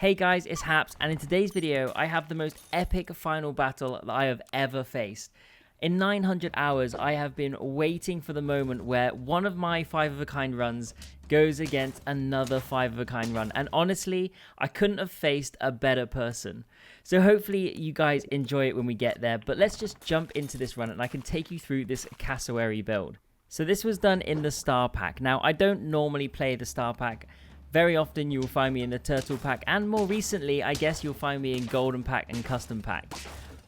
Hey guys, it's Haps, and in today's video, I have the most epic final battle that I have ever faced. In 900 hours, I have been waiting for the moment where one of my 5 of a kind runs goes against another 5 of a kind run, and honestly, I couldn't have faced a better person. So hopefully you guys enjoy it when we get there, but let's just jump into this run and I can take you through this Cassowary build. So this was done in the star pack. Now, I don't normally play the star pack. Very often you will find me in the turtle pack, and more recently I guess you'll find me in golden pack and custom pack.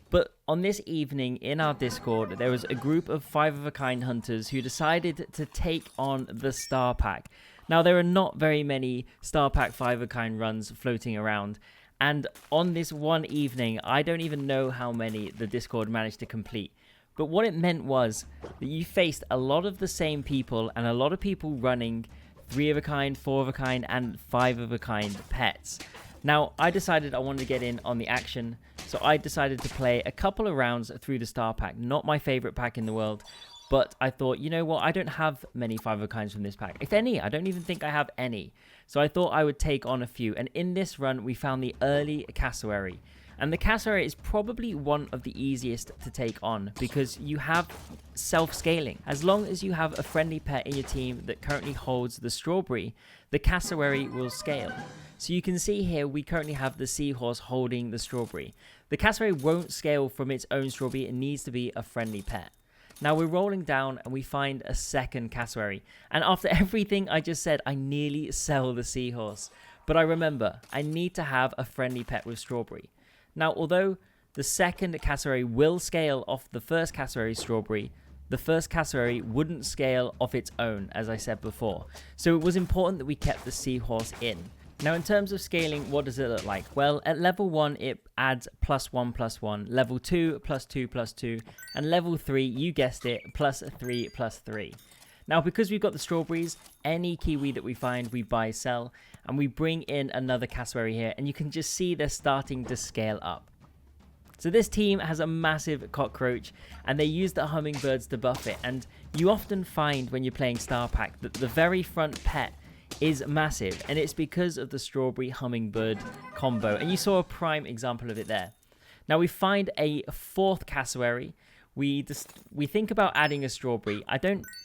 But on this evening in our Discord, there was a group of 5 of a kind hunters who decided to take on the star pack. Now there are not very many star pack 5 of a kind runs floating around, and on this one evening I don't even know how many the Discord managed to complete. But what it meant was that you faced a lot of the same people and a lot of people running 3 of a kind, 4 of a kind, and 5 of a kind pets. Now, I decided I wanted to get in on the action, so I decided to play a couple of rounds through the star pack. Not my favorite pack in the world, but I thought, you know what, I don't have many 5 of a kinds from this pack. If any, I don't even think I have any. So I thought I would take on a few, and in this run, we found the early Cassowary. And the Cassowary is probably one of the easiest to take on because you have self-scaling. As long as you have a friendly pet in your team that currently holds the strawberry, the Cassowary will scale. So you can see here we currently have the seahorse holding the strawberry. The Cassowary won't scale from its own strawberry, it needs to be a friendly pet. Now we're rolling down and we find a second Cassowary. And after everything I just said, I nearly sell the seahorse. But I remember, I need to have a friendly pet with strawberry. Now, although the second Cassowary will scale off the first Cassowary strawberry, the first Cassowary wouldn't scale off its own, as I said before. So it was important that we kept the seahorse in. Now, in terms of scaling, what does it look like? Well, at level 1, it adds +1/+1, level 2, +2/+2, and level 3, you guessed it, +3/+3. Now, because we've got the strawberries, any kiwi that we find, we buy, sell, and we bring in another Cassowary here, and you can just see they're starting to scale up. So this team has a massive cockroach, and they use the hummingbirds to buff it, and you often find when you're playing Star Pack that the very front pet is massive, and it's because of the strawberry hummingbird combo, and you saw a prime example of it there. Now we find a 4th Cassowary. We think about adding a strawberry.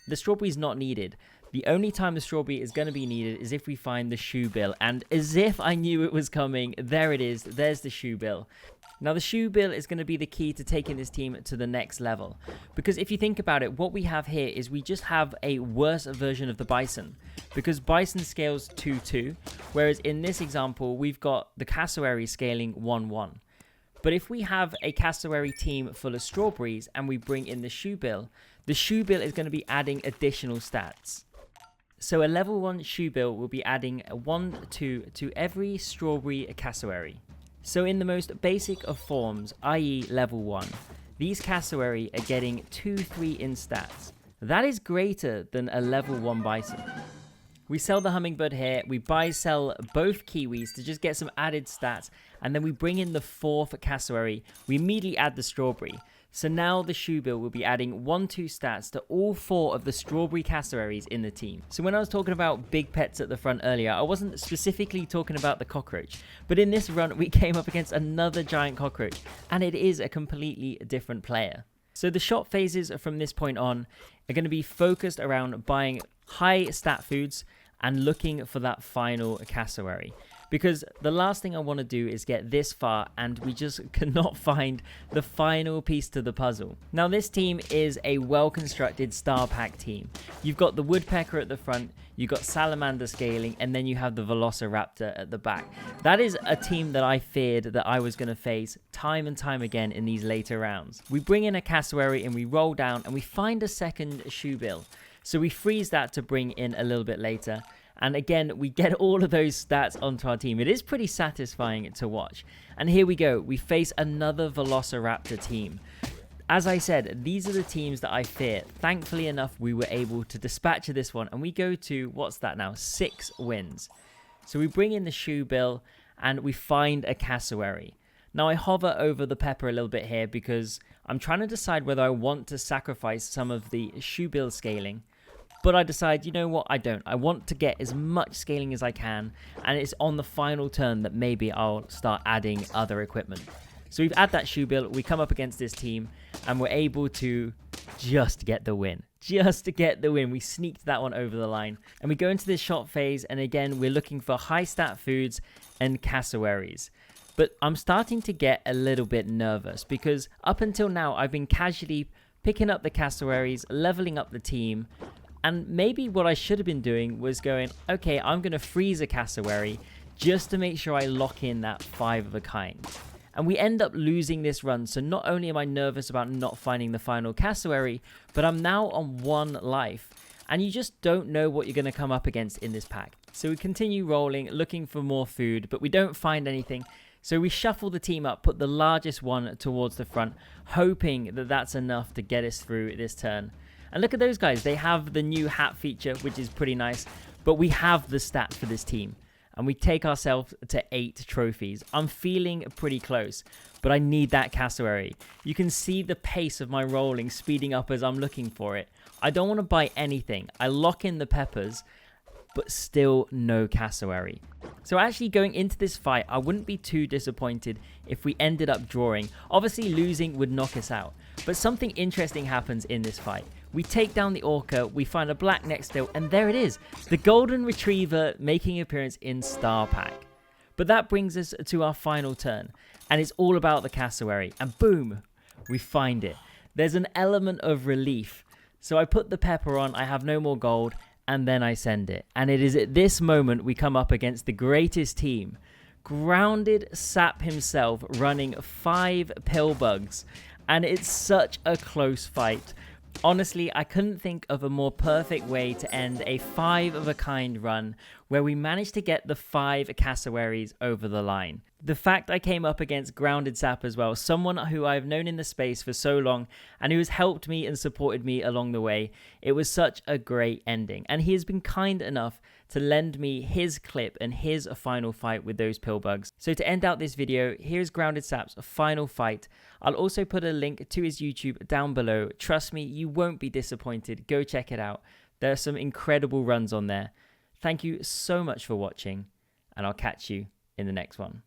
The strawberry is not needed. The only time the strawberry is going to be needed is if we find the shoe bill. And as if I knew it was coming, there it is. There's the shoe bill. Now the shoe bill is going to be the key to taking this team to the next level. Because if you think about it, what we have here is we just have a worse version of the bison. Because bison scales 2/2, whereas in this example, we've got the Cassowary scaling 1/1. But if we have a Cassowary team full of strawberries and we bring in the shoe bill is going to be adding additional stats. So a level 1 shoe bill will be adding a 1/2 to every strawberry Cassowary. So in the most basic of forms, i.e. level 1, these Cassowary are getting 2/3 in stats. That is greater than a level 1 bison. We sell the hummingbird here, we buy, sell both kiwis to just get some added stats, and then we bring in the 4th Cassowary. We immediately add the strawberry. So now the shoe bill will be adding 1/2 stats to all 4 of the strawberry Cassowaries in the team. So when I was talking about big pets at the front earlier, I wasn't specifically talking about the cockroach. But in this run, we came up against another giant cockroach, and it is a completely different player. So the shot phases from this point on are going to be focused around buying high stat foods and looking for that final Cassowary. Because the last thing I want to do is get this far and we just cannot find the final piece to the puzzle. Now this team is a well-constructed star pack team. You've got the woodpecker at the front, you've got salamander scaling, and then you have the velociraptor at the back. That is a team that I feared that I was going to face time and time again in these later rounds. We bring in a Cassowary and we roll down and we find a second shoe bill. So we freeze that to bring in a little bit later. And again, we get all of those stats onto our team. It is pretty satisfying to watch. And here we go. We face another velociraptor team. As I said, these are the teams that I fear. Thankfully enough, we were able to dispatch this one. And we go to, what's that now? 6 wins. So we bring in the shoe bill and we find a Cassowary. Now I hover over the pepper a little bit here because I'm trying to decide whether I want to sacrifice some of the shoe bill scaling. But I decide, you know what, I don't. I want to get as much scaling as I can, and it's on the final turn that maybe I'll start adding other equipment. So we've had that shoe build, we come up against this team, and we're able to just get the win. Just to get the win. We sneaked that one over the line. And we go into this shop phase, and again, we're looking for high stat foods and cassowaries. But I'm starting to get a little bit nervous, because up until now, I've been casually picking up the cassowaries, leveling up the team, and maybe what I should have been doing was going, okay, I'm going to freeze a cassowary just to make sure I lock in that 5 of a kind. And we end up losing this run, so not only am I nervous about not finding the final cassowary, but I'm now on 1 life. And you just don't know what you're going to come up against in this pack. So we continue rolling, looking for more food, but we don't find anything. So we shuffle the team up, put the largest one towards the front, hoping that that's enough to get us through this turn. And look at those guys. They have the new hat feature, which is pretty nice, but we have the stats for this team. And we take ourselves to 8 trophies. I'm feeling pretty close, but I need that cassowary. You can see the pace of my rolling speeding up as I'm looking for it. I don't want to buy anything. I lock in the peppers, but still no cassowary. So actually going into this fight, I wouldn't be too disappointed if we ended up drawing. Obviously losing would knock us out, but something interesting happens in this fight. We take down the orca, we find a black nextail, and there it is, the golden retriever making an appearance in Star Pack. But that brings us to our final turn, and it's all about the cassowary, and boom, we find it. There's an element of relief. So I put the pepper on, I have no more gold, and then I send it. And it is at this moment we come up against the greatest team. Grounded Sap himself running 5 pill bugs, and it's such a close fight. Honestly, I couldn't think of a more perfect way to end a 5 of a kind run where we managed to get the 5 cassowaries over the line. The fact I came up against Grounded Sap as well, someone who I've known in the space for so long and who has helped me and supported me along the way, it was such a great ending. And he has been kind enough to lend me his clip and his final fight with those pill bugs. So to end out this video, here's Grounded Sap's final fight. I'll also put a link to his YouTube down below. Trust me, you won't be disappointed. Go check it out. There are some incredible runs on there. Thank you so much for watching, and I'll catch you in the next one.